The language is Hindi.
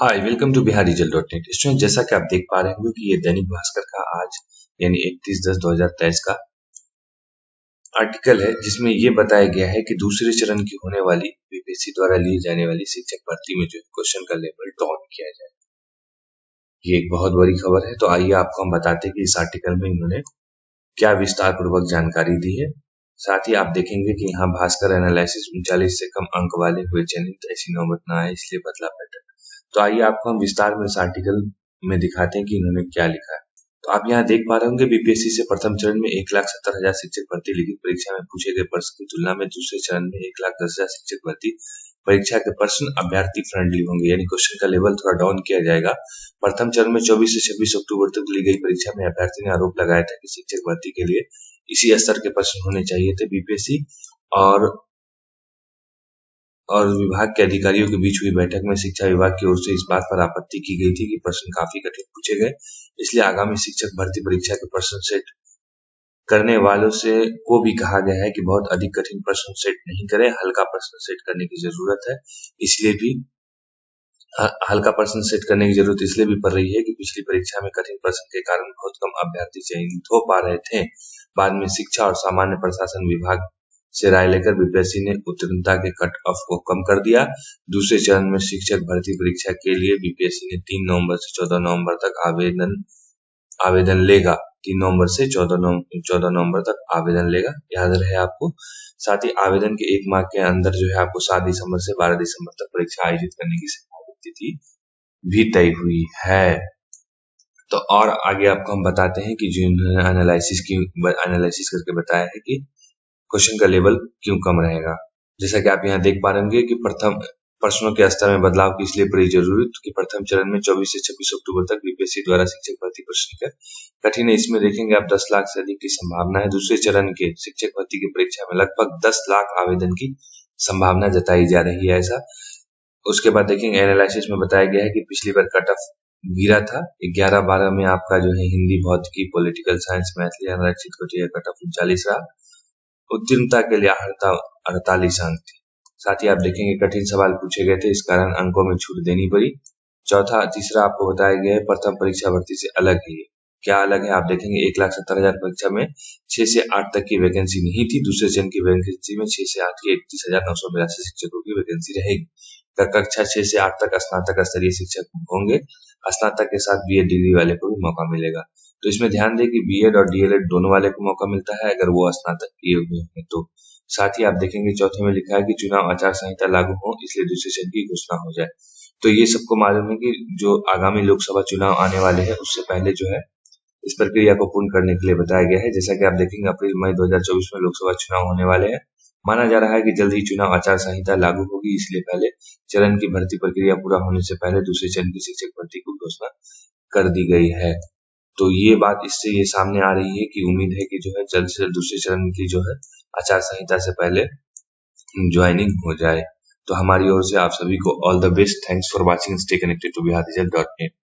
Hi welcome to bihardigital.net। Student, जैसा कि आप देख पा रहे होंगे कि ये दैनिक भास्कर का आज यानी 31/10/2023 का आर्टिकल है, जिसमें ये बताया गया है कि दूसरे चरण की होने वाली बीपीएससी द्वारा ली जाने वाली शिक्षक भर्ती में जो है क्वेश्चन का लेवल डाउन किया जाए। ये एक बहुत बड़ी खबर है। तो आइए आपको हम बताते हैं कि इस आर्टिकल में इन्होंने क्या विस्तार पूर्वक जानकारी दी है। साथ ही आप देखेंगे कि यहाँ भास्कर एनालिसिस 39 से कम अंक वाले हुए चयनित ऐसी नौबत न आए, इसलिए बदला पैटर्न। तो आइए आपको हम विस्तार में इस आर्टिकल में दिखाते हैं कि इन्होंने क्या लिखा है। तो आप यहाँ देख पा रहे होंगे बीपीएससी से प्रथम चरण में 1,70,000 शिक्षक भर्ती लिखित परीक्षा में पूछे गए प्रश्न की तुलना में दूसरे चरण में 1,10,000 शिक्षक भर्ती परीक्षा के प्रश्न अभ्यर्थी फ्रेंडली होंगे, यानी क्वेश्चन का लेवल थोड़ा डाउन किया जाएगा। प्रथम चरण में 24 से 26 अक्टूबर तक ली गई परीक्षा में अभ्यर्थी ने आरोप लगाया था कि शिक्षक भर्ती के लिए इसी स्तर के प्रश्न होने चाहिए थे। बीपीएससी और विभाग के अधिकारियों के बीच हुई बैठक में शिक्षा विभाग की ओर से इस बात पर आपत्ति की गई थी कि प्रश्न काफी कठिन पूछे गए, इसलिए आगामी शिक्षक भर्ती परीक्षा के प्रश्न सेट करने वालों से को भी कहा गया है कि बहुत अधिक कठिन प्रश्न सेट नहीं करें, हल्का प्रश्न सेट करने की जरूरत है। इसलिए भी हल्का प्रश्न सेट करने की जरूरत इसलिए भी पड़ रही है कि पिछली परीक्षा में कठिन प्रश्न के कारण बहुत कम अभ्यर्थी चयनित हो पा रहे थे। बाद में शिक्षा और सामान्य प्रशासन विभाग से राय लेकर बीपीएससी ने उत्तीर्णता के कट ऑफ को कम कर दिया। दूसरे चरण में शिक्षक भर्ती परीक्षा के लिए बीपीएससी ने 3 नवंबर से 14 नवंबर तक आवेदन लेगा। 3 नवंबर से 14 नवंबर तक आवेदन लेगा, याद रहे आपको। साथ ही आवेदन के 1 माह के अंदर जो है आपको 7 दिसंबर से 12 दिसंबर तक परीक्षा आयोजित करने की संभावित तिथि भी तय हुई है। तो और आगे आपको हम बताते हैं कि जिन्होंने एनालिसिस करके बताया है कि क्वेश्चन का लेवल क्यों कम रहेगा। जैसा कि आप यहाँ देख पा रहे होंगे कि प्रथम प्रश्नों के स्तर में बदलाव की इसलिए पड़ी जरूरत कि प्रथम चरण में 24 से 26 अक्टूबर तक बीपीएससी द्वारा शिक्षक भर्ती प्रश्न कठिन है। इसमें देखेंगे आप 10 लाख से अधिक की संभावना है। दूसरे चरण के शिक्षक भर्ती की परीक्षा में लगभग 10 लाख आवेदन की संभावना जताई जा रही है। ऐसा उसके बाद देखेंगे एनालिसिस में बताया गया है कि पिछली बार कट ऑफ गिरा था 11-12 में आपका जो है हिंदी, भौतिकी, पॉलिटिकल साइंस, मैथिली आरक्षित कोटि कट ऑफ 39 रहा। उत्तीर्णता के लिए 48 अंक थे। साथ ही आप देखेंगे कठिन सवाल पूछे गए थे, इस कारण अंकों में छूट देनी पड़ी। तीसरा आपको बताया गया है प्रथम परीक्षा भर्ती से अलग है। ये क्या अलग है आप देखेंगे 1,70,000 परीक्षा में 6 से 8 तक की वैकेंसी नहीं थी। दूसरे चरण की वैकेंसी में 6 से 8 की 31,982 शिक्षकों की वैकेंसी रहेगी। कक्षा 6 से 8 तक स्नातक स्तरीय शिक्षक होंगे। स्नातक के साथ बीएड डिग्री वाले को भी मौका मिलेगा। तो इसमें ध्यान दें कि बीएड और डीएलएड दोनों वाले को मौका मिलता है अगर वो स्नातक किए हुए हैं तो। साथ ही आप देखेंगे चौथे में लिखा है कि चुनाव आचार संहिता लागू हो, इसलिए दूसरे चरण की घोषणा हो जाए। तो ये सबको मालूम है कि जो आगामी लोकसभा चुनाव आने वाले हैं उससे पहले जो है इस प्रक्रिया को पूर्ण करने के लिए बताया गया है। जैसा कि आप देखेंगे अप्रैल मई 2024 में लोकसभा चुनाव होने वाले हैं। माना जा रहा है कि जल्द ही चुनाव आचार संहिता लागू होगी, इसलिए पहले चरण की भर्ती प्रक्रिया पूरा होने से पहले दूसरे चरण की शिक्षक भर्ती की घोषणा कर दी गई है। तो ये बात इससे ये सामने आ रही है कि उम्मीद है कि जो है जल्द से जल्द दूसरे चरण की जो है आचार संहिता से पहले ज्वाइनिंग हो जाए। तो हमारी ओर से आप सभी को all the best. Thanks for watching. Stay connected to bihardigital.net।